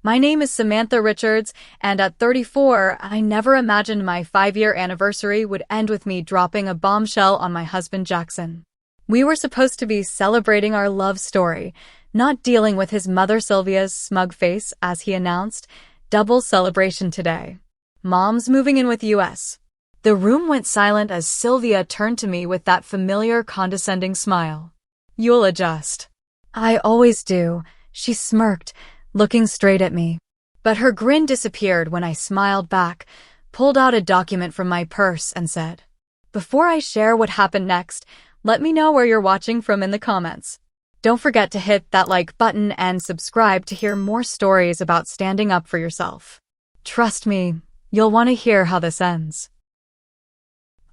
My name is Samantha Richards, and at 34, I never imagined my 5-year anniversary would end with me dropping a bombshell on my husband Jackson. We were supposed to be celebrating our love story, not dealing with his mother Sylvia's smug face as he announced, "Double celebration today. Mom's moving in with US." The room went silent as Sylvia turned to me with that familiar condescending smile. "You'll adjust." "I always do," she smirked, looking straight at me. But her grin disappeared when I smiled back, pulled out a document from my purse, and said, "Before I share what happened next, let me know where you're watching from in the comments. Don't forget to hit that like button and subscribe to hear more stories about standing up for yourself. Trust me, you'll want to hear how this ends."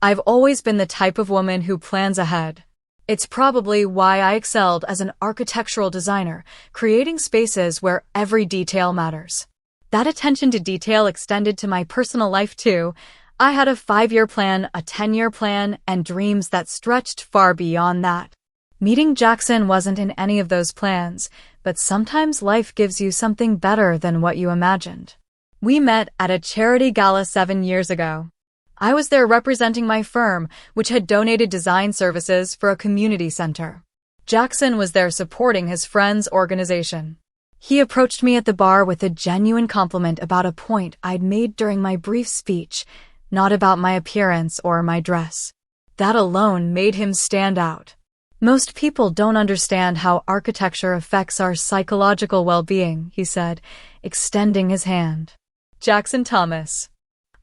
I've always been the type of woman who plans ahead. It's probably why I excelled as an architectural designer, creating spaces where every detail matters. That attention to detail extended to my personal life too. I had a 5-year plan, a 10-year plan, and dreams that stretched far beyond that. Meeting Jackson wasn't in any of those plans, but sometimes life gives you something better than what you imagined. We met at a charity gala 7 years ago. I was there representing my firm, which had donated design services for a community center. Jackson was there supporting his friend's organization. He approached me at the bar with a genuine compliment about a point I'd made during my brief speech, not about my appearance or my dress. That alone made him stand out. "Most people don't understand how architecture affects our psychological well-being," he said, extending his hand. Jackson Thomas.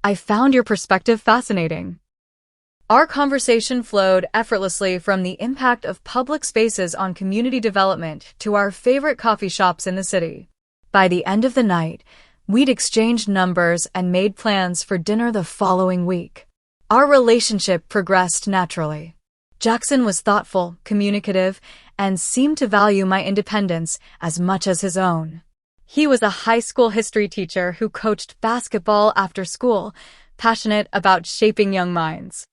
"I found your perspective fascinating." Our conversation flowed effortlessly from the impact of public spaces on community development to our favorite coffee shops in the city. By the end of the night, we'd exchanged numbers and made plans for dinner the following week. Our relationship progressed naturally. Jackson was thoughtful, communicative, and seemed to value my independence as much as his own. He was a high school history teacher who coached basketball after school, passionate about shaping young minds.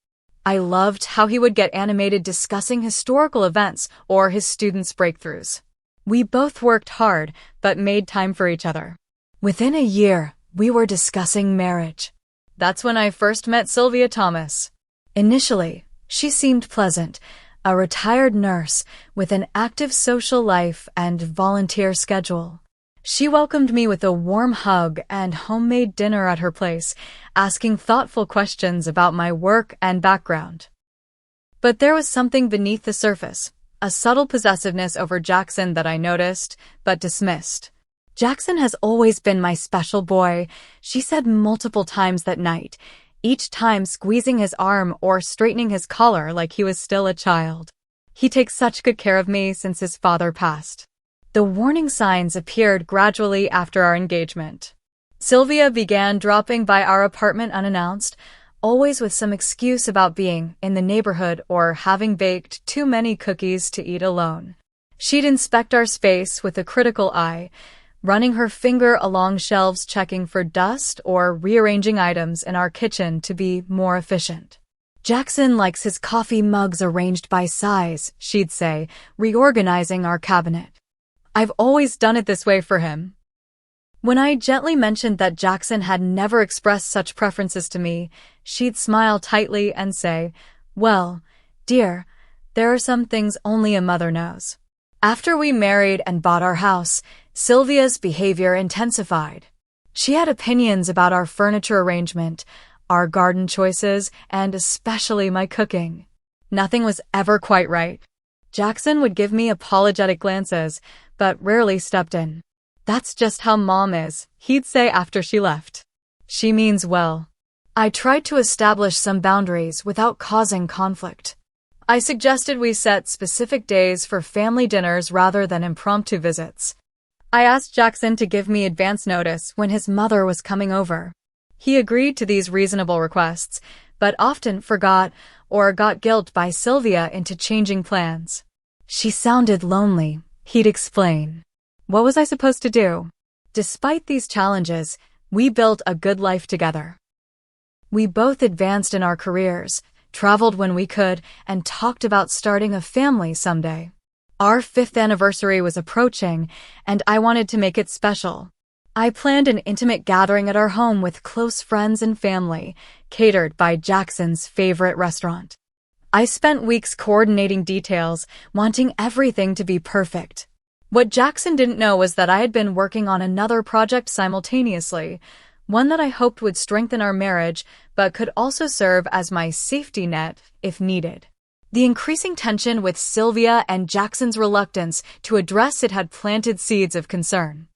I loved how he would get animated discussing historical events or his students' breakthroughs. We both worked hard, but made time for each other. Within a year, we were discussing marriage. That's when I first met Sylvia Thomas. Initially, she seemed pleasant, a retired nurse with an active social life and volunteer schedule. She welcomed me with a warm hug and homemade dinner at her place, asking thoughtful questions about my work and background. But there was something beneath the surface, a subtle possessiveness over Jackson that I noticed, but dismissed. "Jackson has always been my special boy," she said multiple times that night, each time squeezing his arm or straightening his collar like he was still a child. "He takes such good care of me since his father passed." The warning signs appeared gradually after our engagement. Sylvia began dropping by our apartment unannounced, always with some excuse about being in the neighborhood or having baked too many cookies to eat alone. She'd inspect our space with a critical eye, running her finger along shelves checking for dust or rearranging items in our kitchen to be more efficient. "Jackson likes his coffee mugs arranged by size," she'd say, reorganizing our cabinet. "I've always done it this way for him." When I gently mentioned that Jackson had never expressed such preferences to me, she'd smile tightly and say, "Well, dear, there are some things only a mother knows." After we married and bought our house, Sylvia's behavior intensified. She had opinions about our furniture arrangement, our garden choices, and especially my cooking. Nothing was ever quite right. Jackson would give me apologetic glances, but rarely stepped in. "That's just how Mom is," he'd say after she left. "She means well." I tried to establish some boundaries without causing conflict. I suggested we set specific days for family dinners rather than impromptu visits. I asked Jackson to give me advance notice when his mother was coming over. He agreed to these reasonable requests, but often forgot or got guilt by Sylvia into changing plans. "She sounded lonely," he'd explain. What was I supposed to do? Despite these challenges, we built a good life together. We both advanced in our careers, traveled when we could, and talked about starting a family someday. Our 5th anniversary was approaching, and I wanted to make it special. I planned an intimate gathering at our home with close friends and family, catered by Jackson's favorite restaurant. I spent weeks coordinating details, wanting everything to be perfect. What Jackson didn't know was that I had been working on another project simultaneously, one that I hoped would strengthen our marriage, but could also serve as my safety net if needed. The increasing tension with Sylvia and Jackson's reluctance to address it had planted seeds of concern.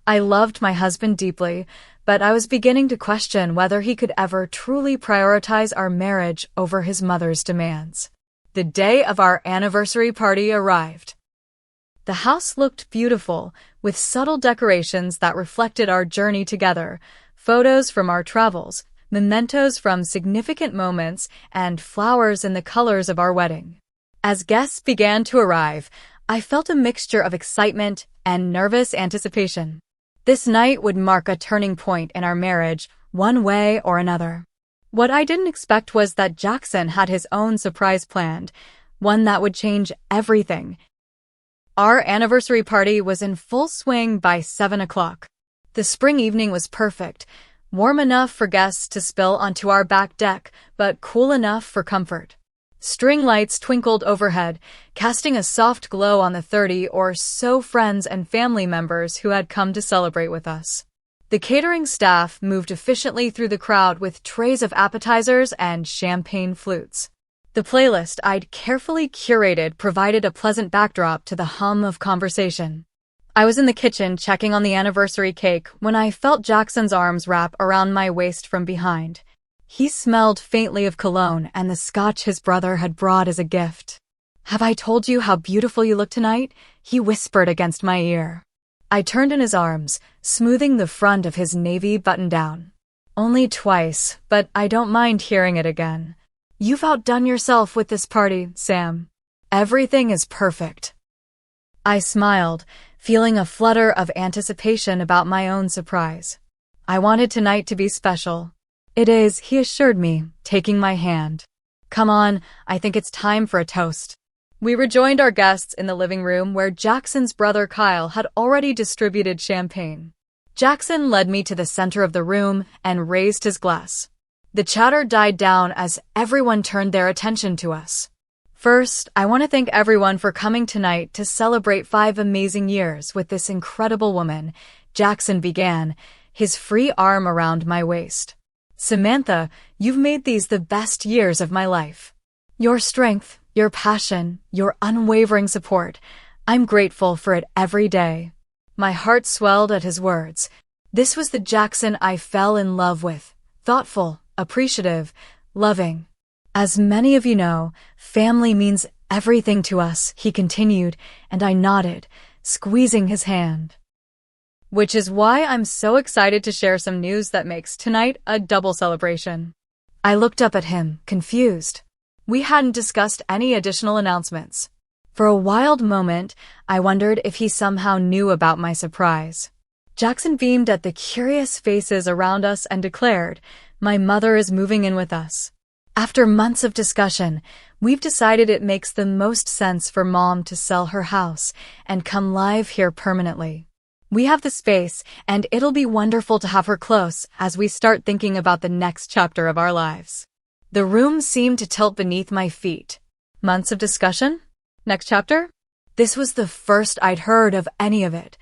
I loved my husband deeply, but I was beginning to question whether he could ever truly prioritize our marriage over his mother's demands. The day of our anniversary party arrived. The house looked beautiful, with subtle decorations that reflected our journey together, photos from our travels, mementos from significant moments, and flowers in the colors of our wedding. As guests began to arrive, I felt a mixture of excitement and nervous anticipation. This night would mark a turning point in our marriage, one way or another. What I didn't expect was that Jackson had his own surprise planned, one that would change everything. Our anniversary party was in full swing by 7 o'clock. The spring evening was perfect, warm enough for guests to spill onto our back deck, but cool enough for comfort. String lights twinkled overhead, casting a soft glow on the 30 or so friends and family members who had come to celebrate with us. The catering staff moved efficiently through the crowd with trays of appetizers and champagne flutes. The playlist I'd carefully curated provided a pleasant backdrop to the hum of conversation. I was in the kitchen checking on the anniversary cake when I felt Jackson's arms wrap around my waist from behind. He smelled faintly of cologne and the scotch his brother had brought as a gift. "Have I told you how beautiful you look tonight?" he whispered against my ear. I turned in his arms, smoothing the front of his navy button-down. "Only twice, but I don't mind hearing it again. You've outdone yourself with this party, Sam. Everything is perfect." I smiled, feeling a flutter of anticipation about my own surprise. I wanted tonight to be special. "It is," he assured me, taking my hand. "Come on, I think it's time for a toast." We rejoined our guests in the living room where Jackson's brother Kyle had already distributed champagne. Jackson led me to the center of the room and raised his glass. The chatter died down as everyone turned their attention to us. "First, I want to thank everyone for coming tonight to celebrate 5 amazing years with this incredible woman," Jackson began, his free arm around my waist. "Samantha, you've made these the best years of my life. Your strength, your passion, your unwavering support, I'm grateful for it every day." My heart swelled at his words. This was the Jackson I fell in love with, thoughtful, appreciative, loving. "As many of you know, family means everything to us," he continued, and I nodded, squeezing his hand. Which is why I'm so excited to share some news that makes tonight a double celebration. I looked up at him, confused. We hadn't discussed any additional announcements. For a wild moment, I wondered if he somehow knew about my surprise. Jackson beamed at the curious faces around us and declared, "My mother is moving in with us. After months of discussion, we've decided it makes the most sense for Mom to sell her house and come live here permanently. We have the space, and it'll be wonderful to have her close as we start thinking about the next chapter of our lives." The room seemed to tilt beneath my feet. Months of discussion? Next chapter? This was the first I'd heard of any of it.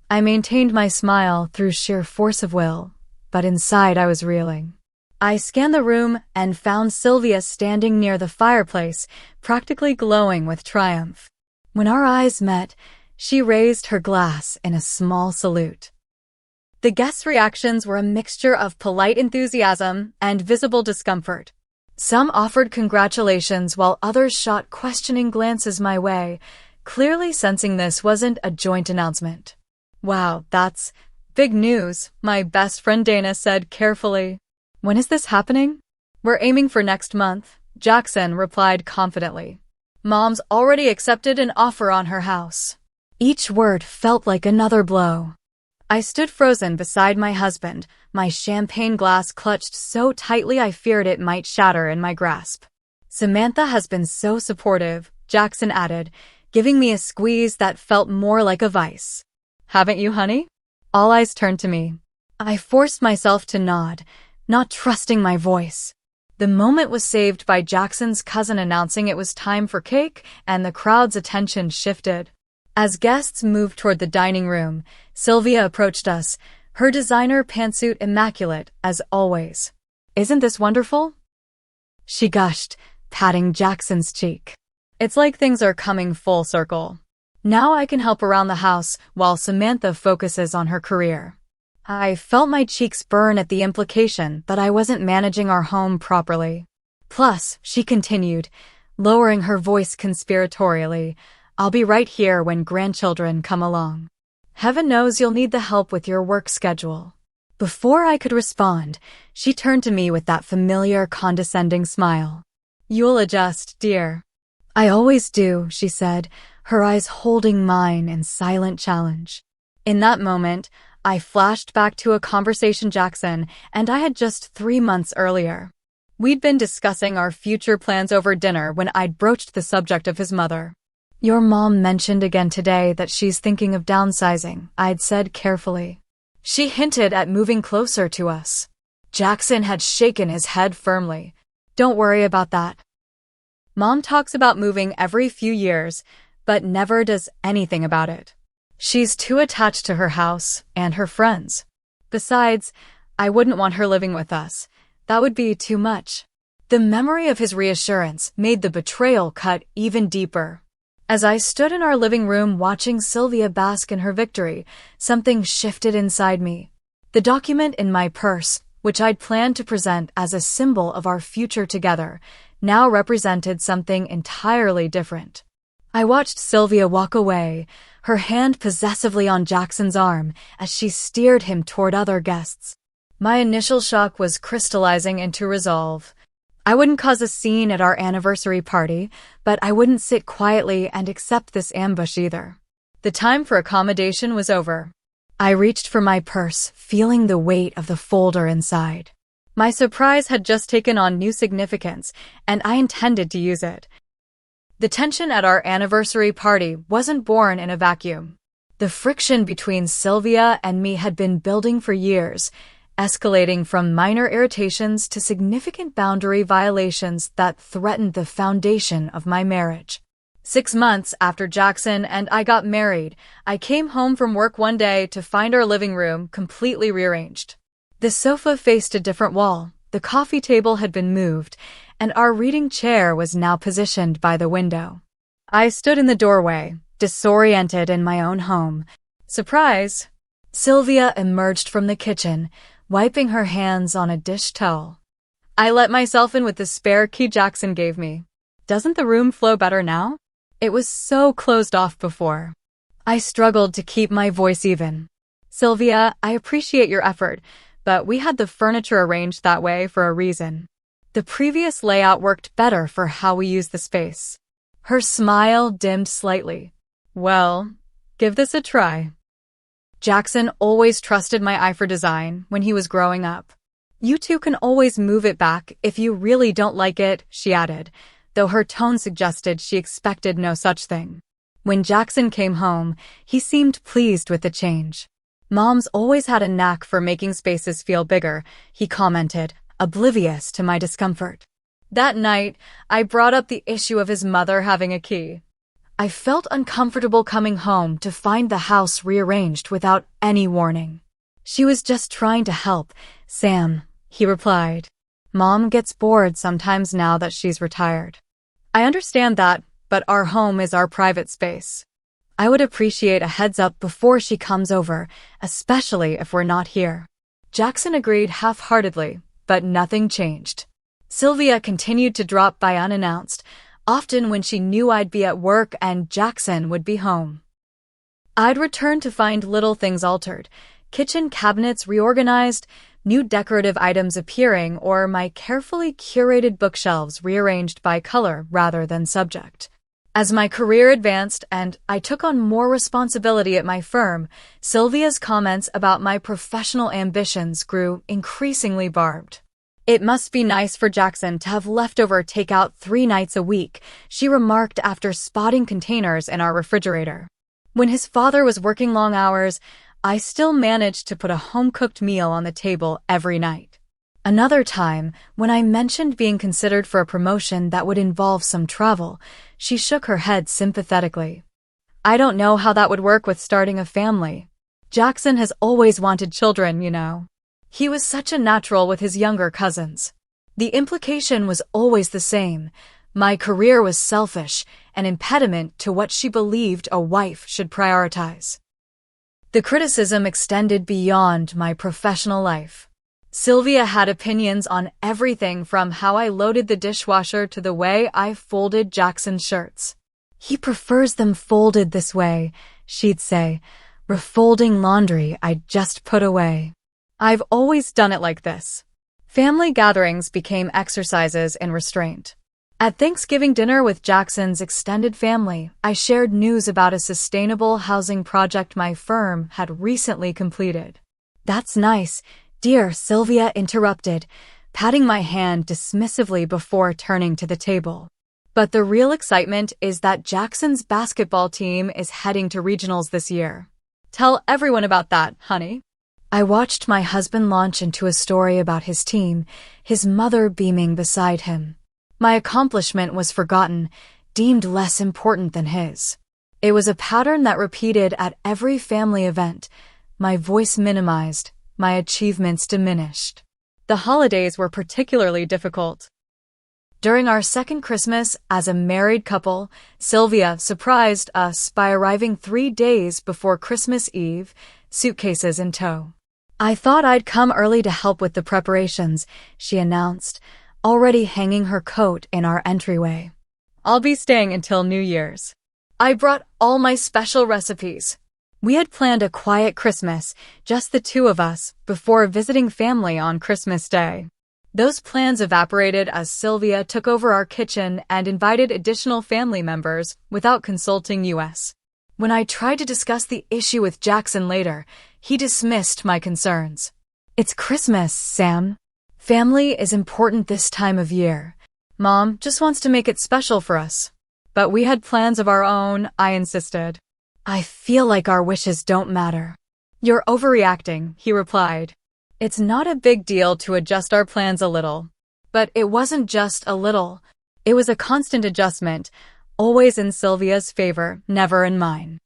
I maintained my smile through sheer force of will, but inside I was reeling. I scanned the room and found Sylvia standing near the fireplace, practically glowing with triumph. When our eyes met, she raised her glass in a small salute. The guests' reactions were a mixture of polite enthusiasm and visible discomfort. Some offered congratulations while others shot questioning glances my way, clearly sensing this wasn't a joint announcement. "Wow, that's big news," my best friend Dana said carefully. "When is this happening?" "We're aiming for next month," Jackson replied confidently. "Mom's already accepted an offer on her house." Each word felt like another blow. I stood frozen beside my husband, my champagne glass clutched so tightly I feared it might shatter in my grasp. "Samantha has been so supportive," Jackson added, giving me a squeeze that felt more like a vice. "Haven't you, honey?" All eyes turned to me. I forced myself to nod, not trusting my voice. The moment was saved by Jackson's cousin announcing it was time for cake, and the crowd's attention shifted. As guests moved toward the dining room, Sylvia approached us, her designer pantsuit immaculate, as always. "Isn't this wonderful?" she gushed, patting Jackson's cheek. "It's like things are coming full circle. Now I can help around the house while Samantha focuses on her career." I felt my cheeks burn at the implication that I wasn't managing our home properly. "Plus," she continued, lowering her voice conspiratorially, "I'll be right here when grandchildren come along. Heaven knows you'll need the help with your work schedule." Before I could respond, she turned to me with that familiar, condescending smile. "You'll adjust, dear." "I always do," she said, her eyes holding mine in silent challenge. In that moment, I flashed back to a conversation Jackson and I had just 3 months earlier. We'd been discussing our future plans over dinner when I'd broached the subject of his mother. "Your mom mentioned again today that she's thinking of downsizing," I'd said carefully. "She hinted at moving closer to us." Jackson had shaken his head firmly. "Don't worry about that. Mom talks about moving every few years, but never does anything about it. She's too attached to her house and her friends. Besides, I wouldn't want her living with us. That would be too much." The memory of his reassurance made the betrayal cut even deeper. As I stood in our living room watching Sylvia bask in her victory, something shifted inside me. The document in my purse, which I'd planned to present as a symbol of our future together, now represented something entirely different. I watched Sylvia walk away, her hand possessively on Jackson's arm as she steered him toward other guests. My initial shock was crystallizing into resolve. I wouldn't cause a scene at our anniversary party, but I wouldn't sit quietly and accept this ambush either. The time for accommodation was over. I reached for my purse, feeling the weight of the folder inside. My surprise had just taken on new significance, and I intended to use it. The tension at our anniversary party wasn't born in a vacuum. The friction between Sylvia and me had been building for years, escalating from minor irritations to significant boundary violations that threatened the foundation of my marriage. 6 months after Jackson and I got married, I came home from work one day to find our living room completely rearranged. The sofa faced a different wall, the coffee table had been moved, and our reading chair was now positioned by the window. I stood in the doorway, disoriented in my own home. Surprise! Sylvia emerged from the kitchen, wiping her hands on a dish towel. I let myself in with the spare key Jackson gave me. Doesn't the room flow better now? It was so closed off before. I struggled to keep my voice even. "Sylvia, I appreciate your effort, but we had the furniture arranged that way for a reason. The previous layout worked better for how we use the space." Her smile dimmed slightly. "Well, give this a try." Jackson always trusted my eye for design when he was growing up. "You two can always move it back if you really don't like it," she added, though her tone suggested she expected no such thing. When Jackson came home, he seemed pleased with the change. "Mom's always had a knack for making spaces feel bigger," he commented, oblivious to my discomfort. That night, I brought up the issue of his mother having a key. I felt uncomfortable coming home to find the house rearranged without any warning. "She was just trying to help, Sam," he replied. "Mom gets bored sometimes now that she's retired." "I understand that, but our home is our private space. I would appreciate a heads up before she comes over, especially if we're not here." Jackson agreed half-heartedly, but nothing changed. Sylvia continued to drop by unannounced, often when she knew I'd be at work and Jackson would be home. I'd return to find little things altered, kitchen cabinets reorganized, new decorative items appearing, or my carefully curated bookshelves rearranged by color rather than subject. As my career advanced and I took on more responsibility at my firm, Sylvia's comments about my professional ambitions grew increasingly barbed. "It must be nice for Jackson to have leftover takeout 3 nights a week," she remarked after spotting containers in our refrigerator. When his father was working long hours, I still managed to put a home-cooked meal on the table every night. Another time, when I mentioned being considered for a promotion that would involve some travel, she shook her head sympathetically. I don't know how that would work with starting a family. Jackson has always wanted children, you know. He was such a natural with his younger cousins. The implication was always the same. My career was selfish, an impediment to what she believed a wife should prioritize. The criticism extended beyond my professional life. Sylvia had opinions on everything from how I loaded the dishwasher to the way I folded Jackson's shirts. He prefers them folded this way, she'd say, refolding laundry I'd just put away. I've always done it like this. Family gatherings became exercises in restraint. At Thanksgiving dinner with Jackson's extended family, I shared news about a sustainable housing project my firm had recently completed. That's nice, dear, Sylvia interrupted, patting my hand dismissively before turning to the table. But the real excitement is that Jackson's basketball team is heading to regionals this year. Tell everyone about that, honey. I watched my husband launch into a story about his team, his mother beaming beside him. My accomplishment was forgotten, deemed less important than his. It was a pattern that repeated at every family event. My voice minimized, my achievements diminished. The holidays were particularly difficult. During our second Christmas as a married couple, Sylvia surprised us by arriving 3 days before Christmas Eve, suitcases in tow. I thought I'd come early to help with the preparations, she announced, already hanging her coat in our entryway. I'll be staying until New Year's. I brought all my special recipes. We had planned a quiet Christmas, just the two of us, before visiting family on Christmas Day. Those plans evaporated as Sylvia took over our kitchen and invited additional family members without consulting us. When I tried to discuss the issue with Jackson later, he dismissed my concerns. It's Christmas, Sam. Family is important this time of year. Mom just wants to make it special for us. But we had plans of our own, I insisted. I feel like our wishes don't matter. You're overreacting, he replied. It's not a big deal to adjust our plans a little. But it wasn't just a little. It was a constant adjustment, always in Sylvia's favor, never in mine.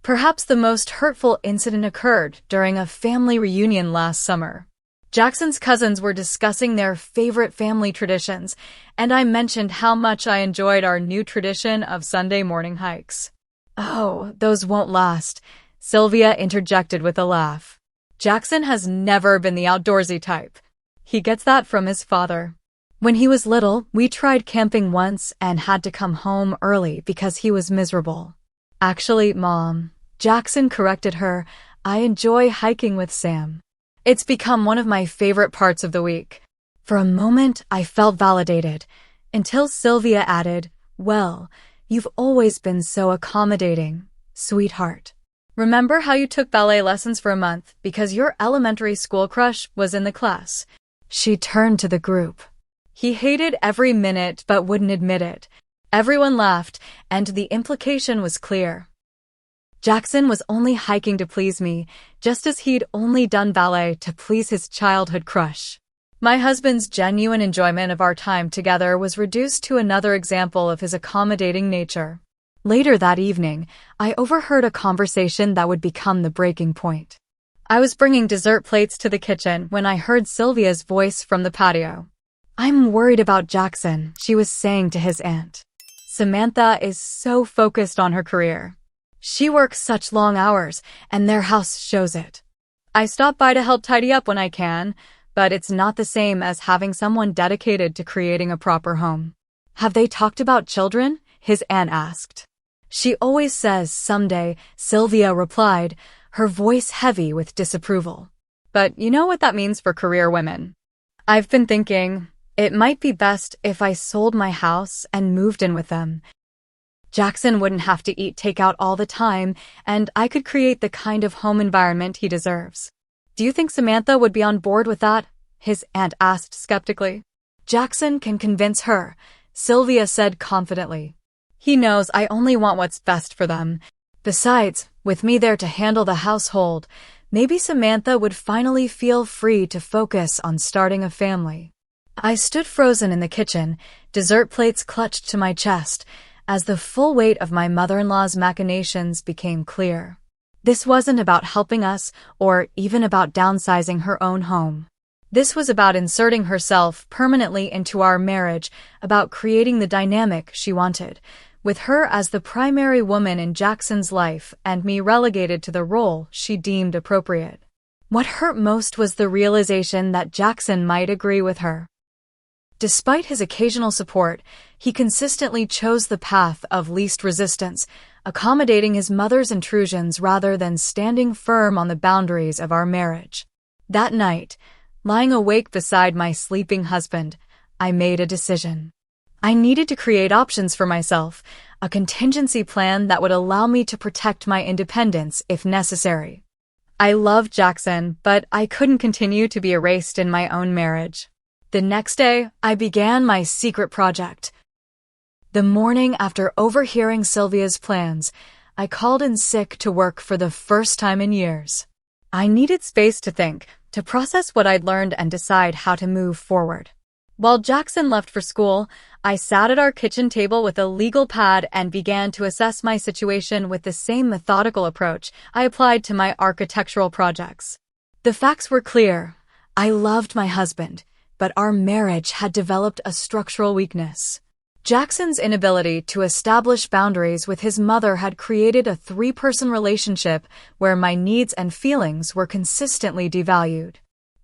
Perhaps the most hurtful incident occurred during a family reunion last summer. Jackson's cousins were discussing their favorite family traditions, and I mentioned how much I enjoyed our new tradition of Sunday morning hikes. Oh, those won't last, Sylvia interjected with a laugh. Jackson has never been the outdoorsy type. He gets that from his father. When he was little, we tried camping once and had to come home early because he was miserable. Actually, Mom, Jackson corrected her, I enjoy hiking with Sam. It's become one of my favorite parts of the week. For a moment, I felt validated, until Sylvia added, well, you've always been so accommodating, sweetheart. Remember how you took ballet lessons for a month because your elementary school crush was in the class? She turned to the group. He hated every minute but wouldn't admit it. Everyone laughed, and the implication was clear. Jackson was only hiking to please me, just as he'd only done ballet to please his childhood crush. My husband's genuine enjoyment of our time together was reduced to another example of his accommodating nature. Later that evening, I overheard a conversation that would become the breaking point. I was bringing dessert plates to the kitchen when I heard Sylvia's voice from the patio. I'm worried about Jackson, she was saying to his aunt. Samantha is so focused on her career. She works such long hours, and their house shows it. I stop by to help tidy up when I can, but it's not the same as having someone dedicated to creating a proper home. Have they talked about children? His aunt asked. She always says someday, Sylvia replied, her voice heavy with disapproval. But you know what that means for career women. I've been thinking, it might be best if I sold my house and moved in with them. Jackson wouldn't have to eat takeout all the time, and I could create the kind of home environment he deserves. Do you think Samantha would be on board with that? His aunt asked skeptically. Jackson can convince her, Sylvia said confidently. He knows I only want what's best for them. Besides, with me there to handle the household, maybe Samantha would finally feel free to focus on starting a family. I stood frozen in the kitchen, dessert plates clutched to my chest, as the full weight of my mother-in-law's machinations became clear. This wasn't about helping us or even about downsizing her own home. This was about inserting herself permanently into our marriage, about creating the dynamic she wanted, with her as the primary woman in Jackson's life and me relegated to the role she deemed appropriate. What hurt most was the realization that Jackson might agree with her. Despite his occasional support, he consistently chose the path of least resistance, accommodating his mother's intrusions rather than standing firm on the boundaries of our marriage. That night, lying awake beside my sleeping husband, I made a decision. I needed to create options for myself, a contingency plan that would allow me to protect my independence if necessary. I loved Jackson, but I couldn't continue to be erased in my own marriage. The next day, I began my secret project. The morning after overhearing Sylvia's plans, I called in sick to work for the first time in years. I needed space to think, to process what I'd learned and decide how to move forward. While Jackson left for school, I sat at our kitchen table with a legal pad and began to assess my situation with the same methodical approach I applied to my architectural projects. The facts were clear. I loved my husband, but our marriage had developed a structural weakness. Jackson's inability to establish boundaries with his mother had created a three-person relationship where my needs and feelings were consistently devalued.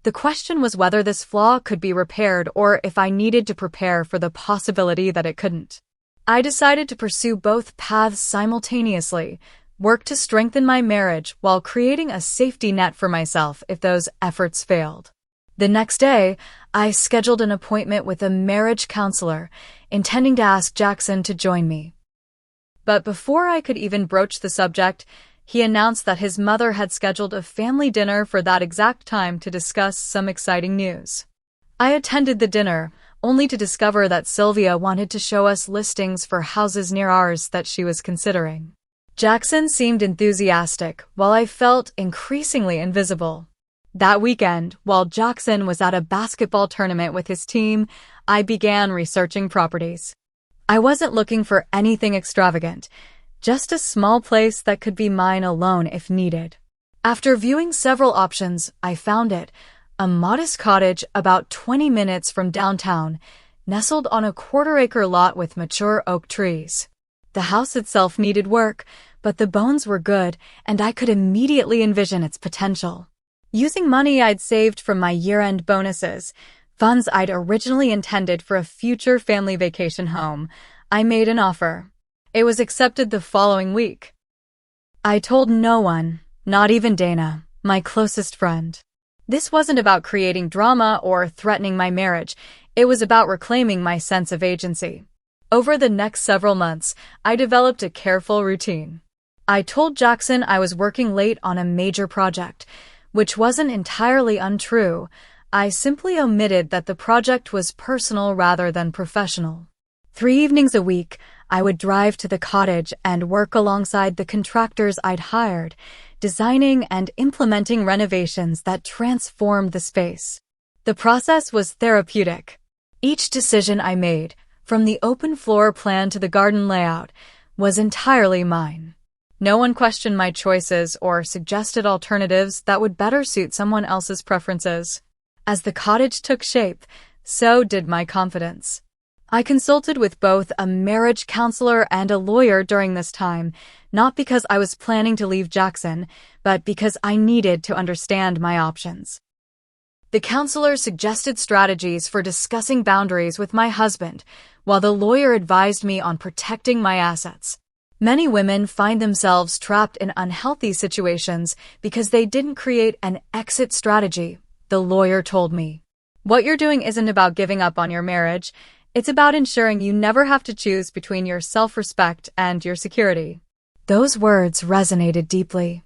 The question was whether this flaw could be repaired or if I needed to prepare for the possibility that it couldn't. I decided to pursue both paths simultaneously, work to strengthen my marriage while creating a safety net for myself if those efforts failed. The next day, I scheduled an appointment with a marriage counselor, intending to ask Jackson to join me. But before I could even broach the subject, he announced that his mother had scheduled a family dinner for that exact time to discuss some exciting news. I attended the dinner, only to discover that Sylvia wanted to show us listings for houses near ours that she was considering. Jackson seemed enthusiastic, while I felt increasingly invisible. That weekend, while Jackson was at a basketball tournament with his team, I began researching properties. I wasn't looking for anything extravagant, just a small place that could be mine alone if needed. After viewing several options, I found it, a modest cottage about 20 minutes from downtown, nestled on a quarter-acre lot with mature oak trees. The house itself needed work, but the bones were good, and I could immediately envision its potential. Using money I'd saved from my year-end bonuses, funds I'd originally intended for a future family vacation home, I made an offer. It was accepted the following week. I told no one, not even Dana, my closest friend. This wasn't about creating drama or threatening my marriage. It was about reclaiming my sense of agency. Over the next several months, I developed a careful routine. I told Jackson I was working late on a major project, which wasn't entirely untrue. I simply omitted that the project was personal rather than professional. 3 evenings a week, I would drive to the cottage and work alongside the contractors I'd hired, designing and implementing renovations that transformed the space. The process was therapeutic. Each decision I made, from the open floor plan to the garden layout, was entirely mine. No one questioned my choices or suggested alternatives that would better suit someone else's preferences. As the cottage took shape, so did my confidence. I consulted with both a marriage counselor and a lawyer during this time, not because I was planning to leave Jackson, but because I needed to understand my options. The counselor suggested strategies for discussing boundaries with my husband, while the lawyer advised me on protecting my assets. Many women find themselves trapped in unhealthy situations because they didn't create an exit strategy, the lawyer told me. What you're doing isn't about giving up on your marriage. It's about ensuring you never have to choose between your self-respect and your security. Those words resonated deeply.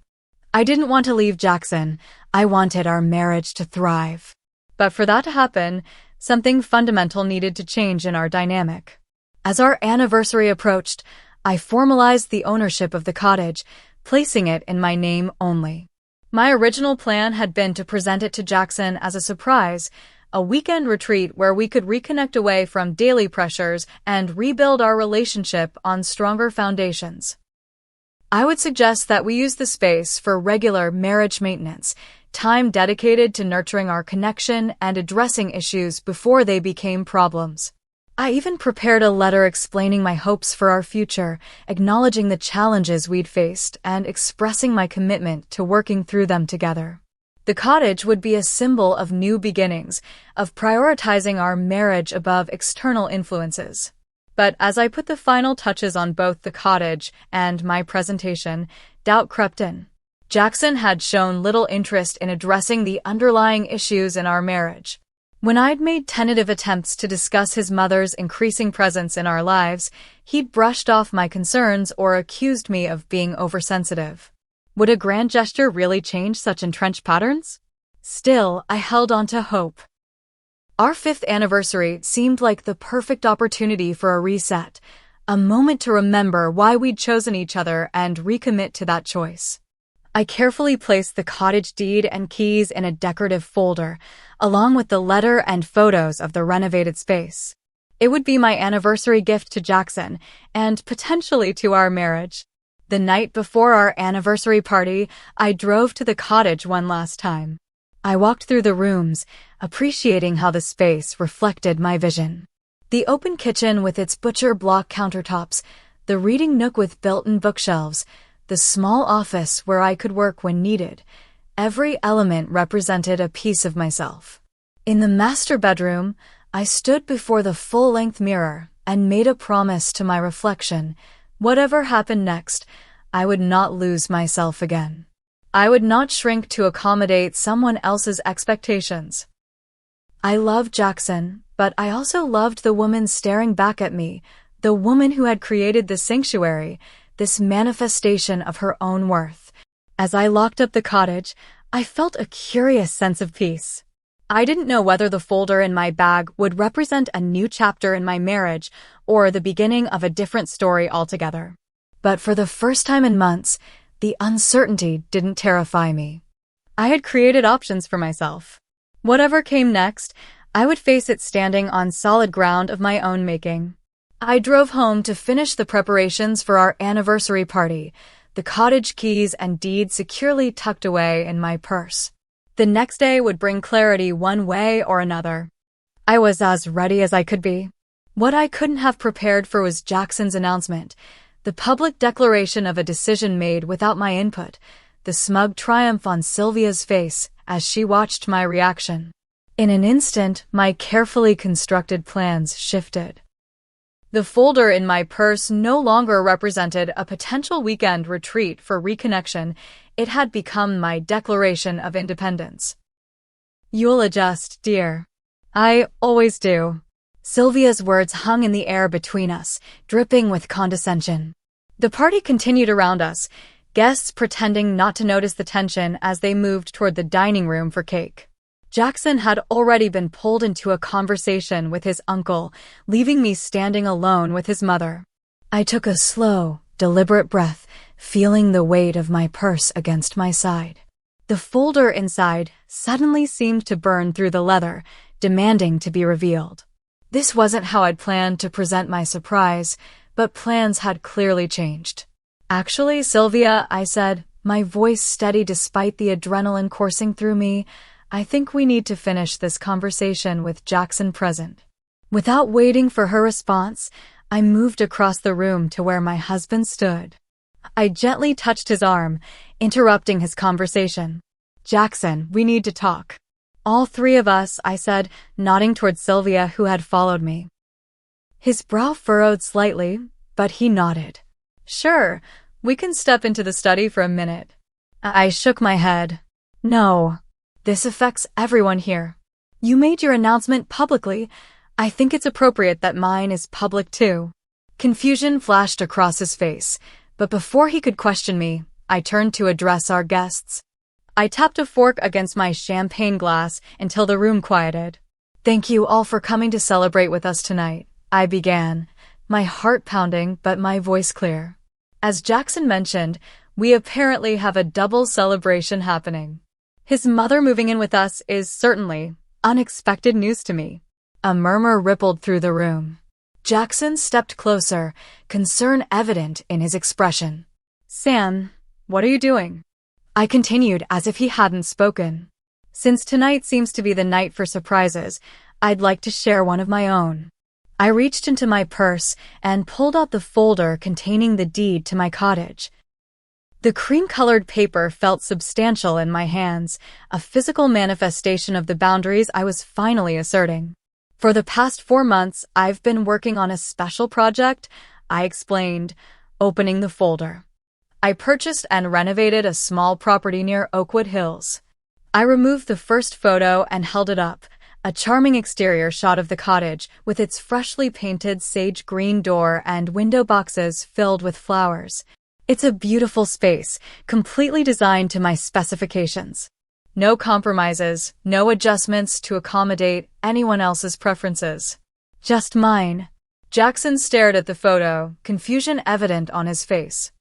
I didn't want to leave Jackson. I wanted our marriage to thrive. But for that to happen, something fundamental needed to change in our dynamic. As our anniversary approached, I formalized the ownership of the cottage, placing it in my name only. My original plan had been to present it to Jackson as a surprise, a weekend retreat where we could reconnect away from daily pressures and rebuild our relationship on stronger foundations. I would suggest that we use the space for regular marriage maintenance, time dedicated to nurturing our connection and addressing issues before they became problems. I even prepared a letter explaining my hopes for our future, acknowledging the challenges we'd faced, and expressing my commitment to working through them together. The cottage would be a symbol of new beginnings, of prioritizing our marriage above external influences. But as I put the final touches on both the cottage and my presentation, doubt crept in. Jackson had shown little interest in addressing the underlying issues in our marriage. When I'd made tentative attempts to discuss his mother's increasing presence in our lives, he'd brushed off my concerns or accused me of being oversensitive. Would a grand gesture really change such entrenched patterns? Still, I held on to hope. Our 5th anniversary seemed like the perfect opportunity for a reset, a moment to remember why we'd chosen each other and recommit to that choice. I carefully placed the cottage deed and keys in a decorative folder, along with the letter and photos of the renovated space. It would be my anniversary gift to Jackson, and potentially to our marriage. The night before our anniversary party, I drove to the cottage one last time. I walked through the rooms, appreciating how the space reflected my vision. The open kitchen with its butcher block countertops, the reading nook with built-in bookshelves, the small office where I could work when needed. Every element represented a piece of myself. In the master bedroom, I stood before the full-length mirror and made a promise to my reflection. Whatever happened next, I would not lose myself again. I would not shrink to accommodate someone else's expectations. I loved Jackson, but I also loved the woman staring back at me, the woman who had created this sanctuary, this manifestation of her own worth. As I locked up the cottage, I felt a curious sense of peace. I didn't know whether the folder in my bag would represent a new chapter in my marriage or the beginning of a different story altogether. But for the first time in months, the uncertainty didn't terrify me. I had created options for myself. Whatever came next, I would face it standing on solid ground of my own making. I drove home to finish the preparations for our anniversary party, the cottage keys and deed securely tucked away in my purse. The next day would bring clarity one way or another. I was as ready as I could be. What I couldn't have prepared for was Jackson's announcement, the public declaration of a decision made without my input, the smug triumph on Sylvia's face as she watched my reaction. In an instant, my carefully constructed plans shifted. The folder in my purse no longer represented a potential weekend retreat for reconnection. It had become my declaration of independence. "You'll adjust, dear." "I always do." Sylvia's words hung in the air between us, dripping with condescension. The party continued around us, guests pretending not to notice the tension as they moved toward the dining room for cake. Jackson had already been pulled into a conversation with his uncle, leaving me standing alone with his mother. I took a slow, deliberate breath, feeling the weight of my purse against my side. The folder inside suddenly seemed to burn through the leather, demanding to be revealed. This wasn't how I'd planned to present my surprise, but plans had clearly changed. "Actually, Sylvia," I said, my voice steady despite the adrenaline coursing through me, "I think we need to finish this conversation with Jackson present." Without waiting for her response, I moved across the room to where my husband stood. I gently touched his arm, interrupting his conversation. "Jackson, we need to talk." "All three of us," I said, nodding toward Sylvia, who had followed me. His brow furrowed slightly, but he nodded. "Sure, we can step into the study for a minute." I shook my head. "No, this affects everyone here. You made your announcement publicly. I think it's appropriate that mine is public too." Confusion flashed across his face, but before he could question me, I turned to address our guests. I tapped a fork against my champagne glass until the room quieted. "Thank you all for coming to celebrate with us tonight," I began, my heart pounding but my voice clear. As Jackson mentioned, we apparently have a double celebration happening. His mother moving in with us is certainly unexpected news to me. A murmur rippled through the room. Jackson stepped closer, concern evident in his expression. Sam, what are you doing? I continued as if he hadn't spoken. Since tonight seems to be the night for surprises, I'd like to share one of my own. I reached into my purse and pulled out the folder containing the deed to my cottage. The cream-colored paper felt substantial in my hands, a physical manifestation of the boundaries I was finally asserting. For the past 4 months, I've been working on a special project, I explained, opening the folder. I purchased and renovated a small property near Oakwood Hills. I removed the first photo and held it up, a charming exterior shot of the cottage with its freshly painted sage green door and window boxes filled with flowers. It's a beautiful space, completely designed to my specifications. No compromises, no adjustments to accommodate anyone else's preferences. Just mine. Jackson stared at the photo, confusion evident on his face.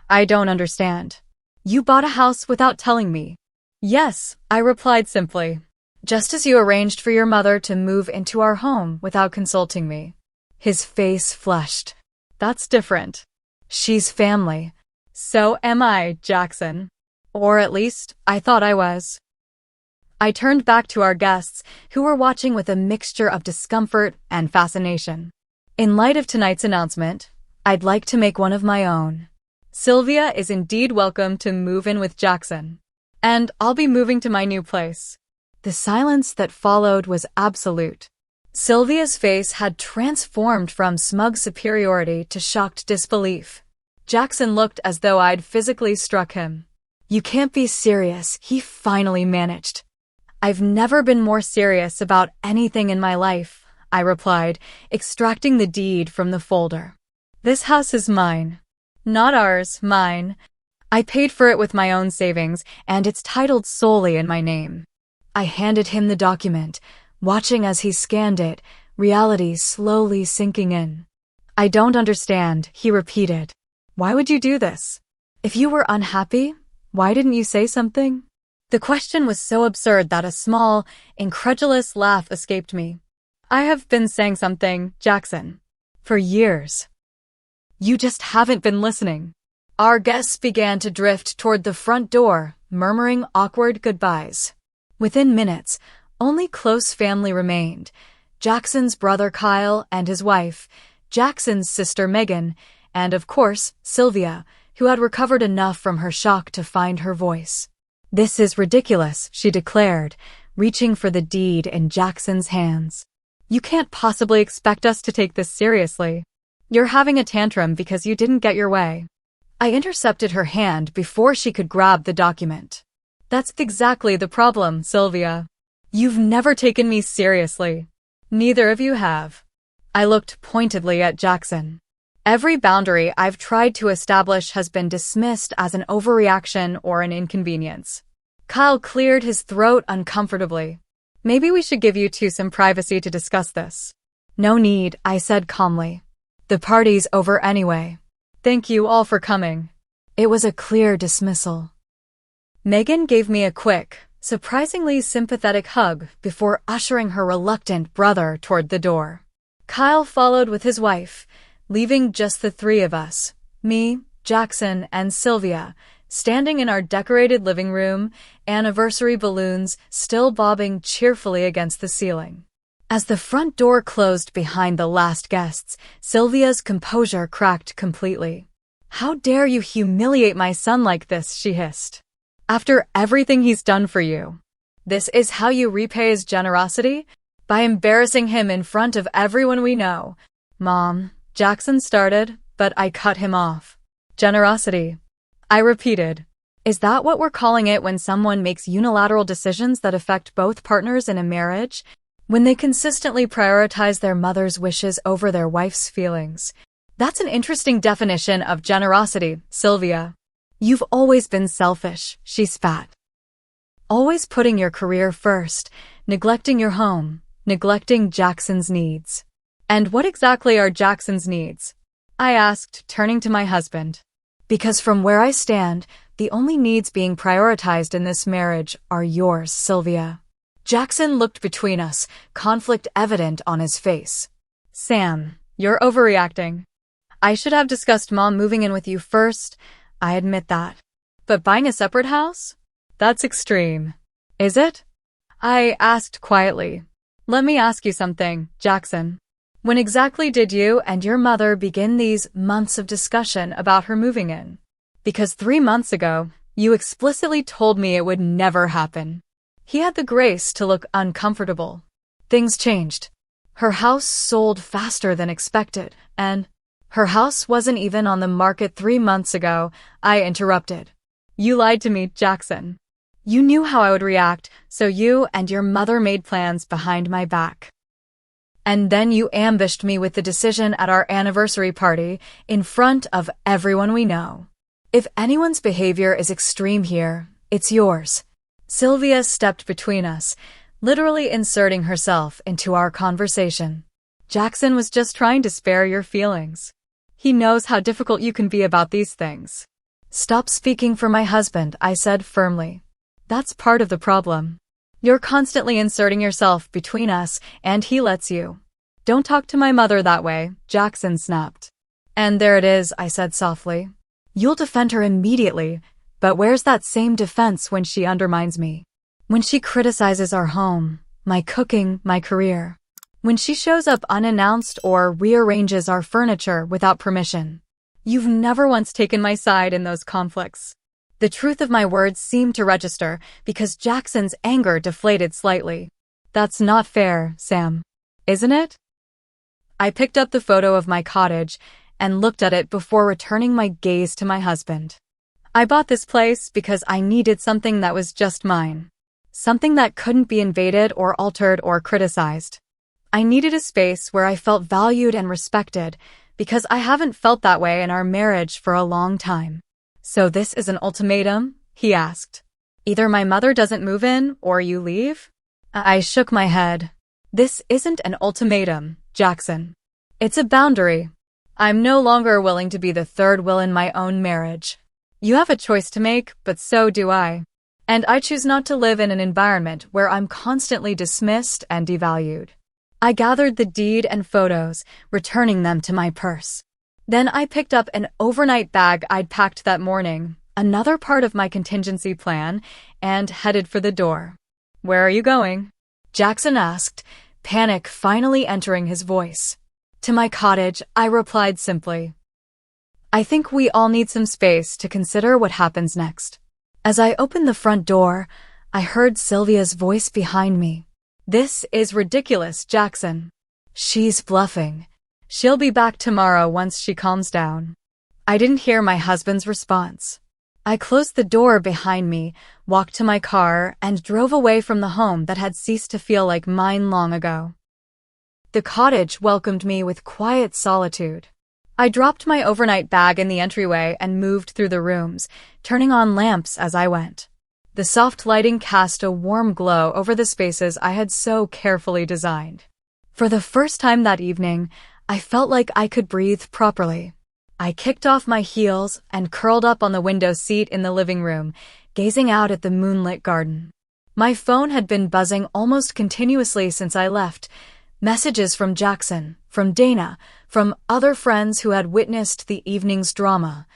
I don't understand. You bought a house without telling me. Yes, I replied simply. Just as you arranged for your mother to move into our home without consulting me. His face flushed. That's different. She's family. So am I, Jackson. Or at least, I thought I was. I turned back to our guests, who were watching with a mixture of discomfort and fascination. In light of tonight's announcement, I'd like to make one of my own. Sylvia is indeed welcome to move in with Jackson. And I'll be moving to my new place. The silence that followed was absolute. Sylvia's face had transformed from smug superiority to shocked disbelief. Jackson looked as though I'd physically struck him. You can't be serious, he finally managed. I've never been more serious about anything in my life, I replied, extracting the deed from the folder. This house is mine. Not ours, mine. I paid for it with my own savings, and it's titled solely in my name. I handed him the document, watching as he scanned it, reality slowly sinking in. I don't understand, he repeated. Why would you do this? If you were unhappy, why didn't you say something? The question was so absurd that a small, incredulous laugh escaped me. I have been saying something, Jackson. For years. You just haven't been listening. Our guests began to drift toward the front door, murmuring awkward goodbyes. Within minutes, only close family remained. Jackson's brother Kyle and his wife, Jackson's sister Megan, and of course, Sylvia, who had recovered enough from her shock to find her voice. This is ridiculous, she declared, reaching for the deed in Jackson's hands. You can't possibly expect us to take this seriously. You're having a tantrum because you didn't get your way. I intercepted her hand before she could grab the document. That's exactly the problem, Sylvia. You've never taken me seriously. Neither of you have. I looked pointedly at Jackson. Every boundary I've tried to establish has been dismissed as an overreaction or an inconvenience. Kyle cleared his throat uncomfortably. Maybe we should give you two some privacy to discuss this. No need, I said calmly. The party's over anyway. Thank you all for coming. It was a clear dismissal. Megan gave me a quick, surprisingly sympathetic hug before ushering her reluctant brother toward the door. Kyle followed with his wife, leaving just the three of us, me, Jackson, and Sylvia, standing in our decorated living room, anniversary balloons still bobbing cheerfully against the ceiling. As the front door closed behind the last guests, Sylvia's composure cracked completely. How dare you humiliate my son like this, she hissed. After everything he's done for you. This is how you repay his generosity? By embarrassing him in front of everyone we know. Mom, Jackson started, but I cut him off. Generosity. I repeated. Is that what we're calling it when someone makes unilateral decisions that affect both partners in a marriage? When they consistently prioritize their mother's wishes over their wife's feelings? That's an interesting definition of generosity, Sylvia. You've always been selfish, she spat. Always putting your career first, neglecting your home, neglecting Jackson's needs. And what exactly are Jackson's needs? I asked, turning to my husband. Because from where I stand, the only needs being prioritized in this marriage are yours, Sylvia. Jackson looked between us, conflict evident on his face. Sam, you're overreacting. I should have discussed Mom moving in with you first, I admit that. But buying a separate house? That's extreme. Is it? I asked quietly. Let me ask you something, Jackson. When exactly did you and your mother begin these months of discussion about her moving in? Because 3 months ago, you explicitly told me it would never happen. He had the grace to look uncomfortable. Things changed. Her house sold faster than expected, and her house wasn't even on the market 3 months ago, I interrupted. You lied to me, Jackson. You knew how I would react, so you and your mother made plans behind my back. And then you ambushed me with the decision at our anniversary party in front of everyone we know. If anyone's behavior is extreme here, it's yours. Sylvia stepped between us, literally inserting herself into our conversation. Jackson was just trying to spare your feelings. He knows how difficult you can be about these things. Stop speaking for my husband, I said firmly. That's part of the problem. You're constantly inserting yourself between us, and he lets you. Don't talk to my mother that way, Jackson snapped. And there it is, I said softly. You'll defend her immediately, but where's that same defense when she undermines me? When she criticizes our home, my cooking, my career. When she shows up unannounced or rearranges our furniture without permission. You've never once taken my side in those conflicts. The truth of my words seemed to register because Jackson's anger deflated slightly. That's not fair, Sam. Isn't it? I picked up the photo of my cottage and looked at it before returning my gaze to my husband. I bought this place because I needed something that was just mine. Something that couldn't be invaded or altered or criticized. I needed a space where I felt valued and respected because I haven't felt that way in our marriage for a long time. So this is an ultimatum? He asked. Either my mother doesn't move in or you leave? I shook my head. This isn't an ultimatum, Jackson. It's a boundary. I'm no longer willing to be the third wheel in my own marriage. You have a choice to make, but so do I. And I choose not to live in an environment where I'm constantly dismissed and devalued. I gathered the deed and photos, returning them to my purse. Then I picked up an overnight bag I'd packed that morning, another part of my contingency plan, and headed for the door. Where are you going? Jackson asked, panic finally entering his voice. To my cottage, I replied simply. I think we all need some space to consider what happens next. As I opened the front door, I heard Sylvia's voice behind me. This is ridiculous, Jackson. She's bluffing. She'll be back tomorrow once she calms down. I didn't hear my husband's response. I closed the door behind me, walked to my car, and drove away from the home that had ceased to feel like mine long ago. The cottage welcomed me with quiet solitude. I dropped my overnight bag in the entryway and moved through the rooms, turning on lamps as I went. The soft lighting cast a warm glow over the spaces I had so carefully designed. For the first time that evening, I felt like I could breathe properly. I kicked off my heels and curled up on the window seat in the living room, gazing out at the moonlit garden. My phone had been buzzing almost continuously since I left. Messages from Jackson, from Dana, from other friends who had witnessed the evening's drama.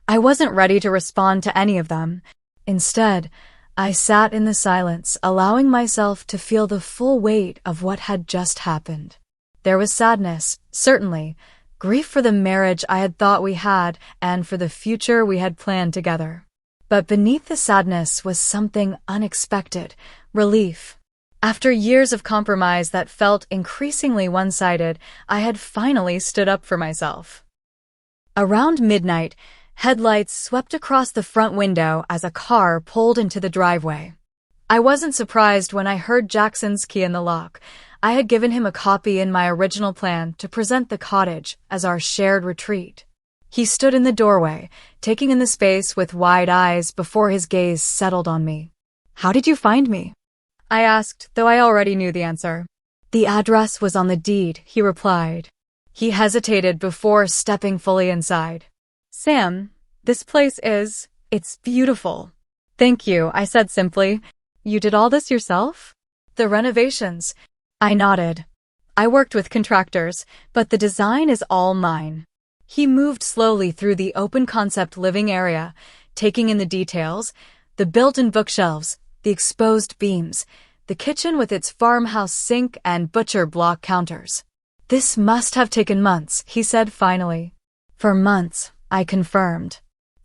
I wasn't ready to respond to any of them. Instead, I sat in the silence, allowing myself to feel the full weight of what had just happened. There was sadness, certainly, grief for the marriage I had thought we had and for the future we had planned together. But beneath the sadness was something unexpected, relief. After years of compromise that felt increasingly one-sided, I had finally stood up for myself. Around midnight, headlights swept across the front window as a car pulled into the driveway. I wasn't surprised when I heard Jackson's key in the lock. I had given him a copy in my original plan to present the cottage as our shared retreat. He stood in the doorway, taking in the space with wide eyes before his gaze settled on me. How did you find me? I asked, though I already knew the answer. The address was on the deed, he replied. He hesitated before stepping fully inside. Sam, this place it's beautiful. Thank you, I said simply. You did all this yourself? The renovations. I nodded. I worked with contractors, but the design is all mine. He moved slowly through the open-concept living area, taking in the details, the built-in bookshelves, the exposed beams, the kitchen with its farmhouse sink and butcher block counters. This must have taken months, he said finally. For months, I confirmed.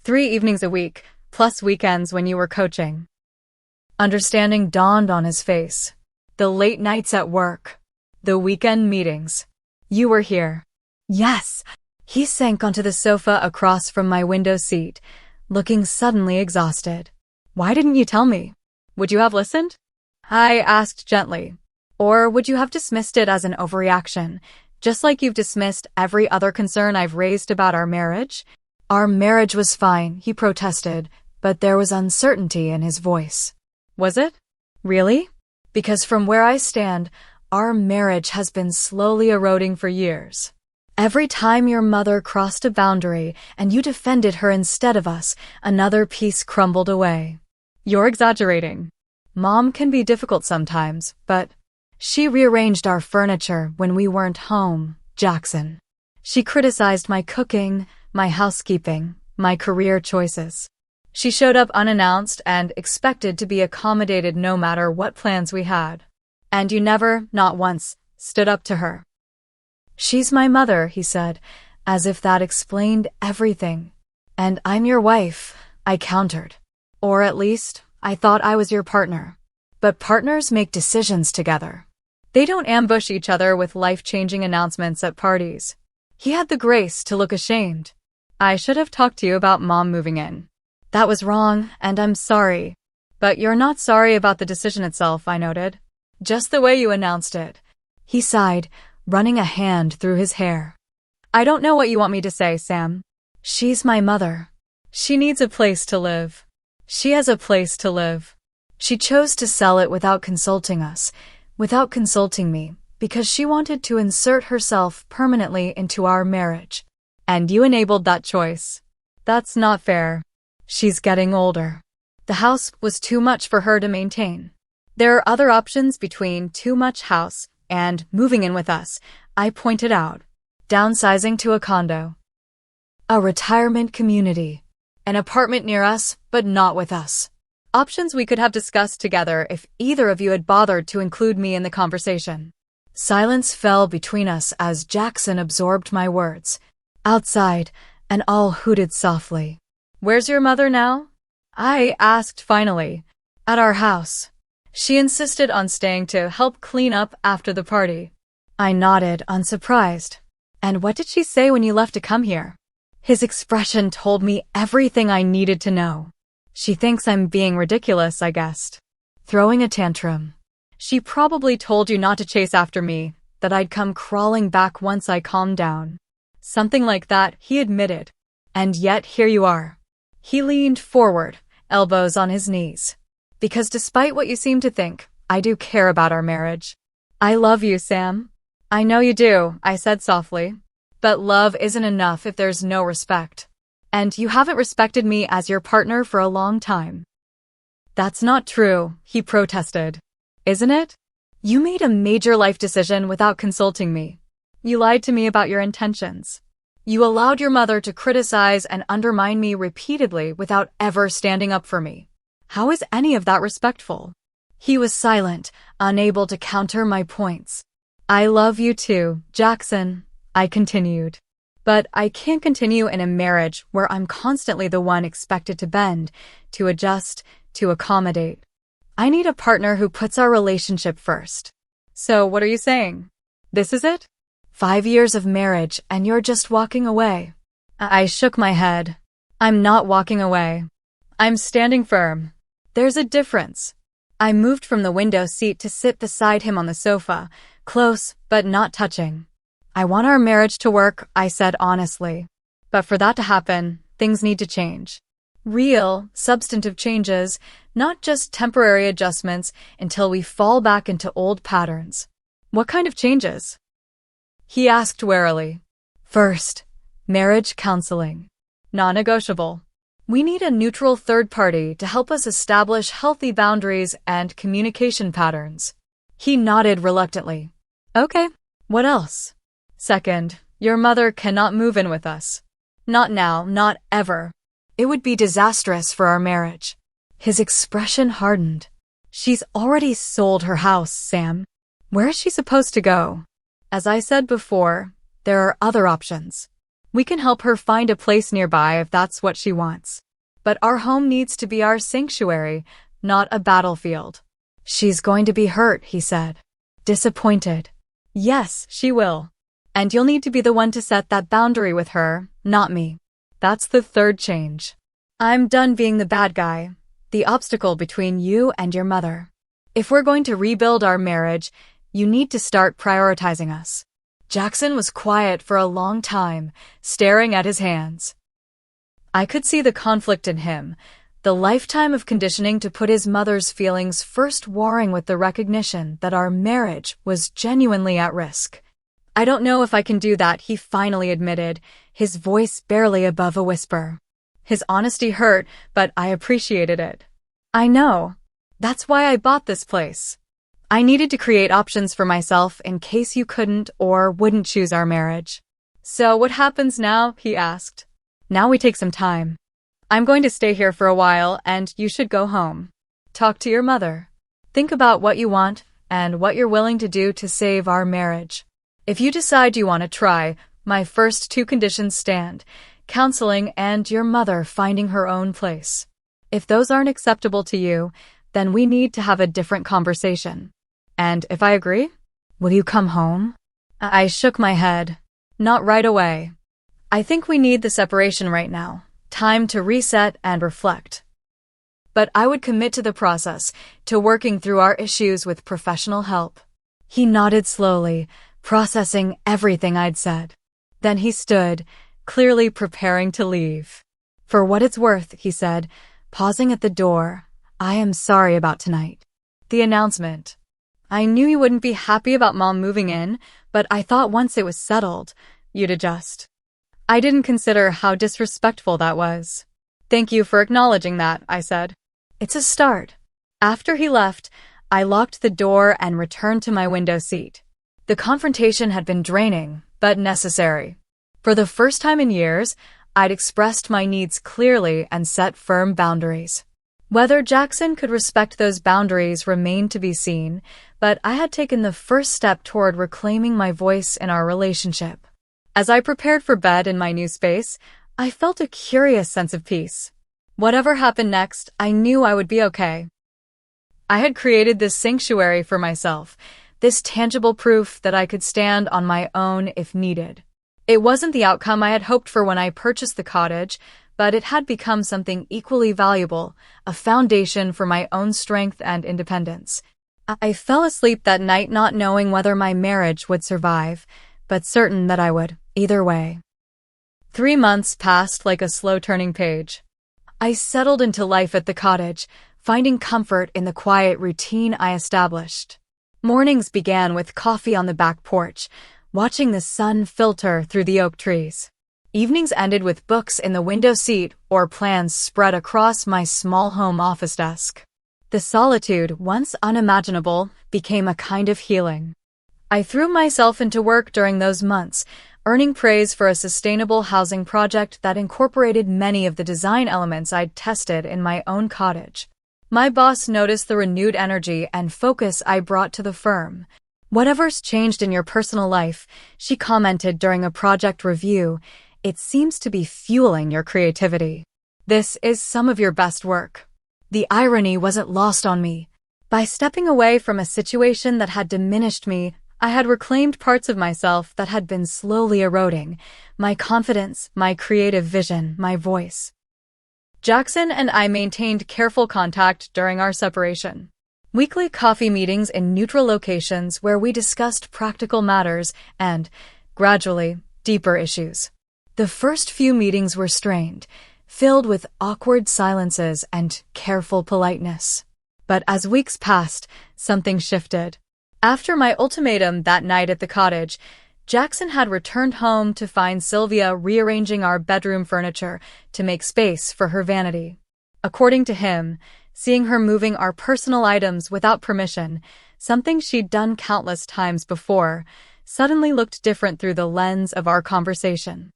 3 evenings a week, plus weekends when you were coaching. Understanding dawned on his face. The late nights at work. The weekend meetings. You were here. Yes. He sank onto the sofa across from my window seat, looking suddenly exhausted. Why didn't you tell me? Would you have listened? I asked gently. Or would you have dismissed it as an overreaction, just like you've dismissed every other concern I've raised about our marriage? Our marriage was fine, he protested, but there was uncertainty in his voice. Was it? Really? Because from where I stand, our marriage has been slowly eroding for years. Every time your mother crossed a boundary and you defended her instead of us, another piece crumbled away. You're exaggerating. Mom can be difficult sometimes, but she rearranged our furniture when we weren't home, Jackson. She criticized my cooking, my housekeeping, my career choices. She showed up unannounced and expected to be accommodated no matter what plans we had. And you never, not once, stood up to her. She's my mother, he said, as if that explained everything. And I'm your wife, I countered. Or at least, I thought I was your partner. But partners make decisions together. They don't ambush each other with life-changing announcements at parties. He had the grace to look ashamed. I should have talked to you about Mom moving in. That was wrong, and I'm sorry. But you're not sorry about the decision itself, I noted. Just the way you announced it. He sighed, running a hand through his hair. I don't know what you want me to say, Sam. She's my mother. She needs a place to live. She has a place to live. She chose to sell it without consulting us, without consulting me, because she wanted to insert herself permanently into our marriage. And you enabled that choice. That's not fair. She's getting older. The house was too much for her to maintain. There are other options between too much house and moving in with us, I pointed out. Downsizing to a condo. A retirement community. An apartment near us, but not with us. Options we could have discussed together if either of you had bothered to include me in the conversation. Silence fell between us as Jackson absorbed my words. Outside, an owl hooted softly. Where's your mother now? I asked finally. At our house. She insisted on staying to help clean up after the party. I nodded, unsurprised. And what did she say when you left to come here? His expression told me everything I needed to know. She thinks I'm being ridiculous, I guessed. Throwing a tantrum. She probably told you not to chase after me, that I'd come crawling back once I calmed down. Something like that, he admitted. And yet here you are. He leaned forward, elbows on his knees. Because despite what you seem to think, I do care about our marriage. I love you, Sam. I know you do, I said softly. But love isn't enough if there's no respect. And you haven't respected me as your partner for a long time. That's not true, he protested. Isn't it? You made a major life decision without consulting me. You lied to me about your intentions. You allowed your mother to criticize and undermine me repeatedly without ever standing up for me. How is any of that respectful? He was silent, unable to counter my points. I love you too, Jackson, I continued. But I can't continue in a marriage where I'm constantly the one expected to bend, to adjust, to accommodate. I need a partner who puts our relationship first. So what are you saying? This is it? 5 years of marriage and you're just walking away. I shook my head. I'm not walking away. I'm standing firm. There's a difference. I moved from the window seat to sit beside him on the sofa, close but not touching. I want our marriage to work, I said honestly. But for that to happen, things need to change. Real, substantive changes, not just temporary adjustments until we fall back into old patterns. What kind of changes? He asked warily. First, marriage counseling. Non-negotiable. We need a neutral third party to help us establish healthy boundaries and communication patterns. He nodded reluctantly. Okay, what else? Second, your mother cannot move in with us. Not now, not ever. It would be disastrous for our marriage. His expression hardened. She's already sold her house, Sam. Where is she supposed to go? As I said before, there are other options. We can help her find a place nearby if that's what she wants. But our home needs to be our sanctuary, not a battlefield. She's going to be hurt, he said. Disappointed. Yes, she will. And you'll need to be the one to set that boundary with her, not me. That's the third change. I'm done being the bad guy, the obstacle between you and your mother. If we're going to rebuild our marriage, you need to start prioritizing us. Jackson was quiet for a long time, staring at his hands. I could see the conflict in him, the lifetime of conditioning to put his mother's feelings first warring with the recognition that our marriage was genuinely at risk. I don't know if I can do that, he finally admitted, his voice barely above a whisper. His honesty hurt, but I appreciated it. I know. That's why I bought this place. I needed to create options for myself in case you couldn't or wouldn't choose our marriage. So what happens now? He asked. Now we take some time. I'm going to stay here for a while and you should go home. Talk to your mother. Think about what you want and what you're willing to do to save our marriage. If you decide you want to try, my first two conditions stand: counseling and your mother finding her own place. If those aren't acceptable to you, then we need to have a different conversation. And if I agree, will you come home? I shook my head. Not right away. I think we need the separation right now. Time to reset and reflect. But I would commit to the process, to working through our issues with professional help. He nodded slowly, processing everything I'd said. Then he stood, clearly preparing to leave. For what it's worth, he said, pausing at the door, I am sorry about tonight. The announcement. I knew you wouldn't be happy about Mom moving in, but I thought once it was settled, you'd adjust. I didn't consider how disrespectful that was. Thank you for acknowledging that, I said. It's a start. After he left, I locked the door and returned to my window seat. The confrontation had been draining, but necessary. For the first time in years, I'd expressed my needs clearly and set firm boundaries. Whether Jackson could respect those boundaries remained to be seen, but I had taken the first step toward reclaiming my voice in our relationship. As I prepared for bed in my new space, I felt a curious sense of peace. Whatever happened next, I knew I would be okay. I had created this sanctuary for myself, this tangible proof that I could stand on my own if needed. It wasn't the outcome I had hoped for when I purchased the cottage, but it had become something equally valuable, a foundation for my own strength and independence. I fell asleep that night not knowing whether my marriage would survive, but certain that I would, either way. 3 months passed like a slow turning page. I settled into life at the cottage, finding comfort in the quiet routine I established. Mornings began with coffee on the back porch, watching the sun filter through the oak trees. Evenings ended with books in the window seat or plans spread across my small home office desk. The solitude, once unimaginable, became a kind of healing. I threw myself into work during those months, earning praise for a sustainable housing project that incorporated many of the design elements I'd tested in my own cottage. My boss noticed the renewed energy and focus I brought to the firm. Whatever's changed in your personal life, she commented during a project review, it seems to be fueling your creativity. This is some of your best work. The irony wasn't lost on me. By stepping away from a situation that had diminished me, I had reclaimed parts of myself that had been slowly eroding, my confidence, my creative vision, my voice. Jackson and I maintained careful contact during our separation. Weekly coffee meetings in neutral locations where we discussed practical matters and, gradually, deeper issues. The first few meetings were strained, filled with awkward silences and careful politeness. But as weeks passed, something shifted. After my ultimatum that night at the cottage, Jackson had returned home to find Sylvia rearranging our bedroom furniture to make space for her vanity. According to him, seeing her moving our personal items without permission, something she'd done countless times before, suddenly looked different through the lens of our conversation.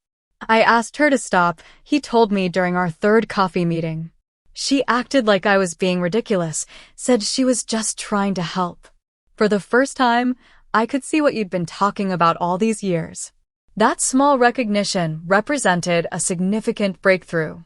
I asked her to stop, he told me during our third coffee meeting. She acted like I was being ridiculous, said she was just trying to help. For the first time, I could see what you'd been talking about all these years. That small recognition represented a significant breakthrough.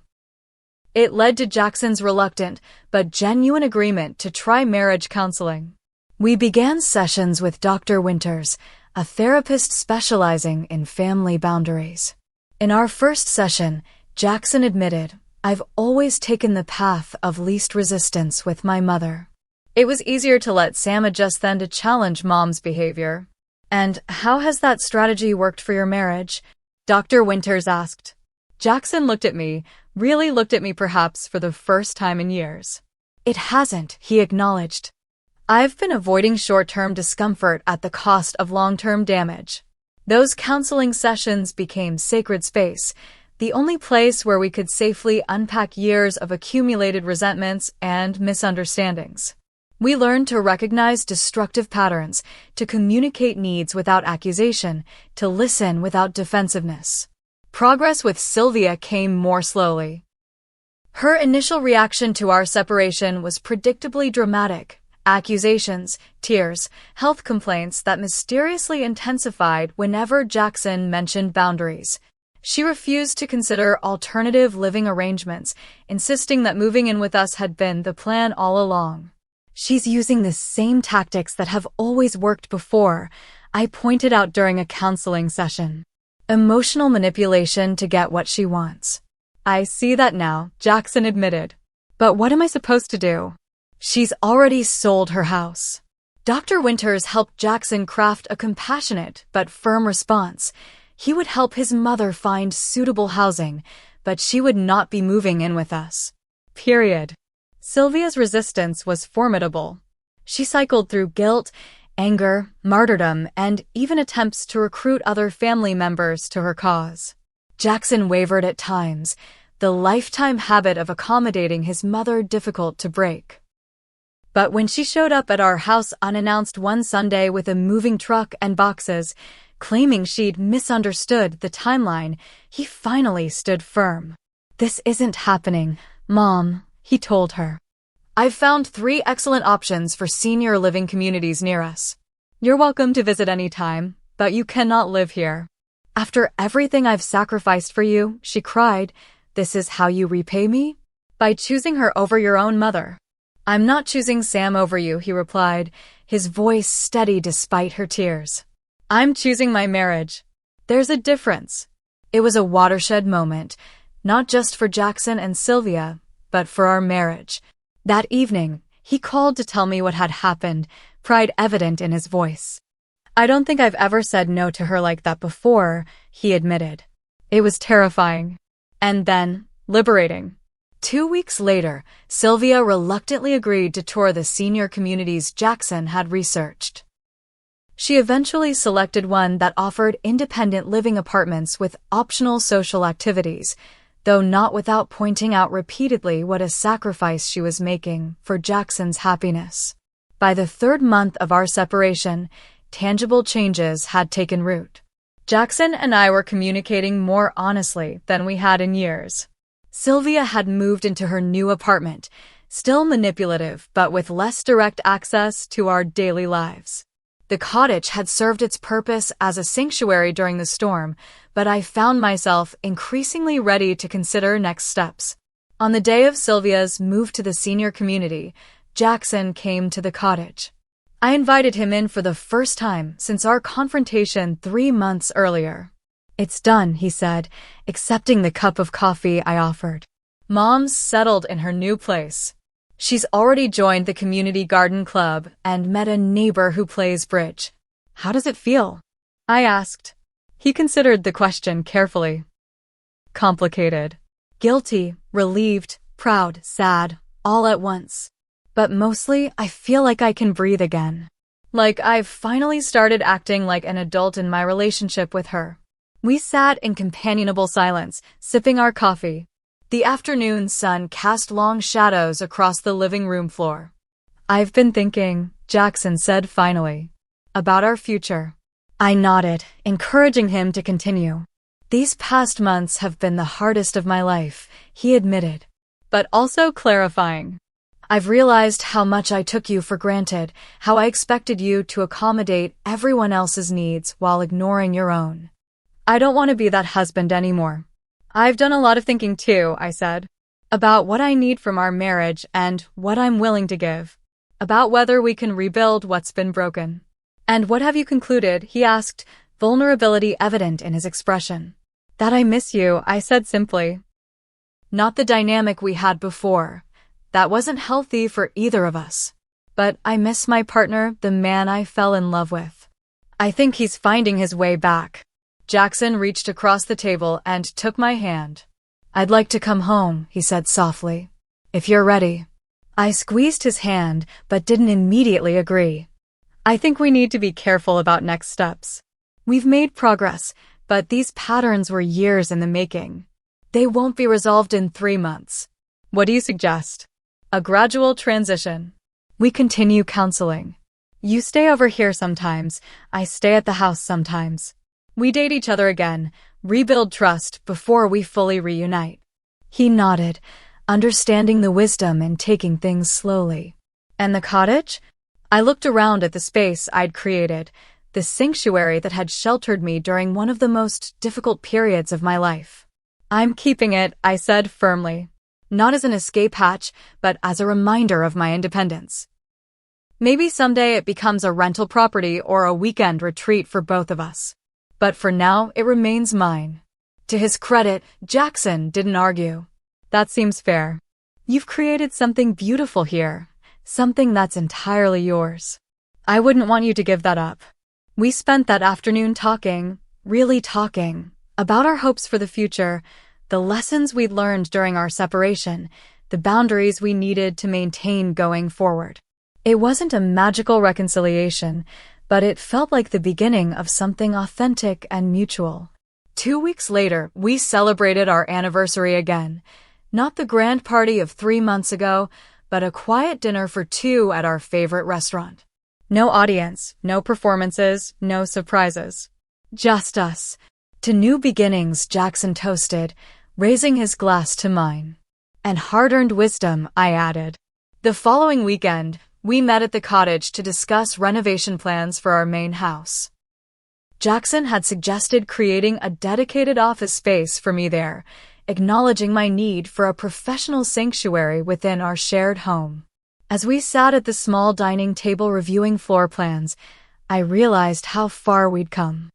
It led to Jackson's reluctant but genuine agreement to try marriage counseling. We began sessions with Dr. Winters, a therapist specializing in family boundaries. In our first session, Jackson admitted, "I've always taken the path of least resistance with my mother. It was easier to let Sam adjust than to challenge Mom's behavior." "And how has that strategy worked for your marriage?" Dr. Winters asked. Jackson looked at me, really looked at me perhaps for the first time in years. "It hasn't," he acknowledged. "I've been avoiding short-term discomfort at the cost of long-term damage." Those counseling sessions became sacred space, the only place where we could safely unpack years of accumulated resentments and misunderstandings. We learned to recognize destructive patterns, to communicate needs without accusation, to listen without defensiveness. Progress with Sylvia came more slowly. Her initial reaction to our separation was predictably dramatic. Accusations, tears, health complaints that mysteriously intensified whenever Jackson mentioned boundaries. She refused to consider alternative living arrangements, insisting that moving in with us had been the plan all along. "She's using the same tactics that have always worked before," I pointed out during a counseling session. "Emotional manipulation to get what she wants." "I see that now," Jackson admitted. "But what am I supposed to do? She's already sold her house." Dr. Winters helped Jackson craft a compassionate but firm response. He would help his mother find suitable housing, but she would not be moving in with us. Period. Sylvia's resistance was formidable. She cycled through guilt, anger, martyrdom, and even attempts to recruit other family members to her cause. Jackson wavered at times, the lifetime habit of accommodating his mother difficult to break. But when she showed up at our house unannounced one Sunday with a moving truck and boxes, claiming she'd misunderstood the timeline, he finally stood firm. "This isn't happening, Mom," he told her. "I've found 3 excellent options for senior living communities near us. You're welcome to visit any time, but you cannot live here." "After everything I've sacrificed for you," she cried, "this is how you repay me? By choosing her over your own mother." "I'm not choosing Sam over you," he replied, his voice steady despite her tears. "I'm choosing my marriage. There's a difference." It was a watershed moment, not just for Jackson and Sylvia, but for our marriage. That evening, he called to tell me what had happened, pride evident in his voice. "I don't think I've ever said no to her like that before," he admitted. "It was terrifying. And then, liberating." 2 weeks later, Sylvia reluctantly agreed to tour the senior communities Jackson had researched. She eventually selected one that offered independent living apartments with optional social activities, though not without pointing out repeatedly what a sacrifice she was making for Jackson's happiness. By the 3rd month of our separation, tangible changes had taken root. Jackson and I were communicating more honestly than we had in years. Sylvia had moved into her new apartment, still manipulative but with less direct access to our daily lives. The cottage had served its purpose as a sanctuary during the storm, but I found myself increasingly ready to consider next steps. On the day of Sylvia's move to the senior community, Jackson came to the cottage. I invited him in for the first time since our confrontation 3 months earlier. "It's done," he said, accepting the cup of coffee I offered. "Mom's settled in her new place. She's already joined the community garden club and met a neighbor who plays bridge." "How does it feel?" I asked. He considered the question carefully. "Complicated. Guilty, relieved, proud, sad, all at once. But mostly, I feel like I can breathe again." Like I've finally started acting like an adult in my relationship with her. We sat in companionable silence, sipping our coffee. The afternoon sun cast long shadows across the living room floor. "I've been thinking," Jackson said finally, "about our future." I nodded, encouraging him to continue. "These past months have been the hardest of my life," he admitted, "but also clarifying. I've realized how much I took you for granted, how I expected you to accommodate everyone else's needs while ignoring your own. I don't want to be that husband anymore." "I've done a lot of thinking too," I said, "about what I need from our marriage and what I'm willing to give, about whether we can rebuild what's been broken." "And what have you concluded?" he asked, vulnerability evident in his expression. "That I miss you," I said simply. "Not the dynamic we had before. That wasn't healthy for either of us. But I miss my partner, the man I fell in love with. I think he's finding his way back." Jackson reached across the table and took my hand. "I'd like to come home," he said softly, "if you're ready." I squeezed his hand, but didn't immediately agree. "I think we need to be careful about next steps. We've made progress, but these patterns were years in the making. They won't be resolved in 3 months. What do you suggest? A gradual transition. We continue counseling. You stay over here sometimes, I stay at the house sometimes. We date each other again, rebuild trust before we fully reunite." He nodded, understanding the wisdom in taking things slowly. "And the cottage?" I looked around at the space I'd created, the sanctuary that had sheltered me during one of the most difficult periods of my life. "I'm keeping it," I said firmly. "Not as an escape hatch, but as a reminder of my independence. Maybe someday it becomes a rental property or a weekend retreat for both of us. But for now, it remains mine." To his credit, Jackson didn't argue. "That seems fair. You've created something beautiful here, something that's entirely yours. I wouldn't want you to give that up." We spent that afternoon talking, really talking, about our hopes for the future, the lessons we'd learned during our separation, the boundaries we needed to maintain going forward. It wasn't a magical reconciliation, but it felt like the beginning of something authentic and mutual. 2 weeks later, we celebrated our anniversary again. Not the grand party of 3 months ago, but a quiet dinner for 2 at our favorite restaurant. No audience, no performances, no surprises. Just us. "To new beginnings," Jackson toasted, raising his glass to mine. "And hard-earned wisdom," I added. The following weekend, we met at the cottage to discuss renovation plans for our main house. Jackson had suggested creating a dedicated office space for me there, acknowledging my need for a professional sanctuary within our shared home. As we sat at the small dining table reviewing floor plans, I realized how far we'd come.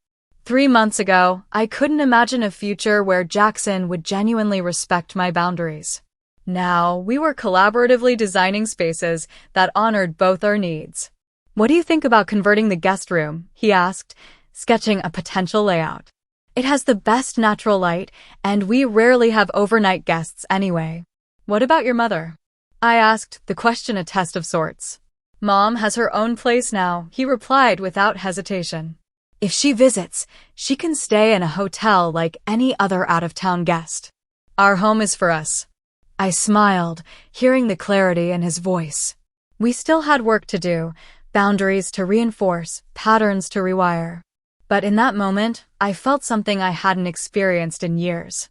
3 months ago, I couldn't imagine a future where Jackson would genuinely respect my boundaries. Now, we were collaboratively designing spaces that honored both our needs. "What do you think about converting the guest room?" he asked, sketching a potential layout. "It has the best natural light, and we rarely have overnight guests anyway." "What about your mother?" I asked, the question a test of sorts. "Mom has her own place now," he replied without hesitation. "If she visits, she can stay in a hotel like any other out-of-town guest. Our home is for us." I smiled, hearing the clarity in his voice. We still had work to do, boundaries to reinforce, patterns to rewire. But in that moment, I felt something I hadn't experienced in years.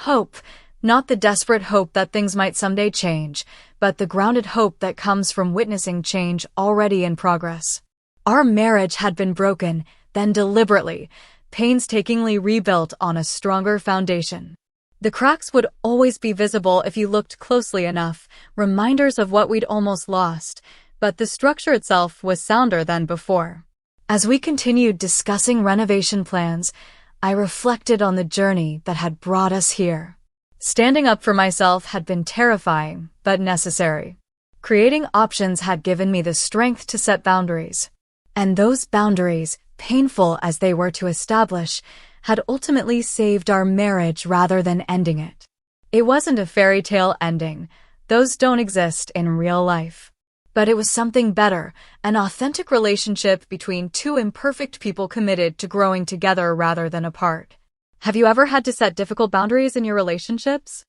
Hope, not the desperate hope that things might someday change, but the grounded hope that comes from witnessing change already in progress. Our marriage had been broken, then deliberately, painstakingly rebuilt on a stronger foundation. The cracks would always be visible if you looked closely enough, reminders of what we'd almost lost, but the structure itself was sounder than before. As we continued discussing renovation plans, I reflected on the journey that had brought us here. Standing up for myself had been terrifying, but necessary. Creating options had given me the strength to set boundaries. And those boundaries, painful as they were to establish, had ultimately saved our marriage rather than ending it. It wasn't a fairy tale ending. Those don't exist in real life. But it was something better, an authentic relationship between two imperfect people committed to growing together rather than apart. Have you ever had to set difficult boundaries in your relationships?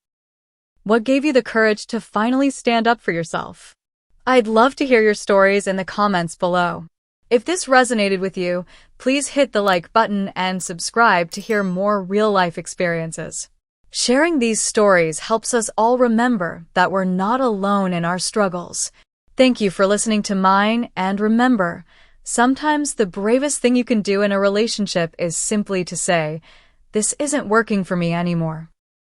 What gave you the courage to finally stand up for yourself? I'd love to hear your stories in the comments below. If this resonated with you, please hit the like button and subscribe to hear more real-life experiences. Sharing these stories helps us all remember that we're not alone in our struggles. Thank you for listening to mine, and remember, sometimes the bravest thing you can do in a relationship is simply to say, "This isn't working for me anymore."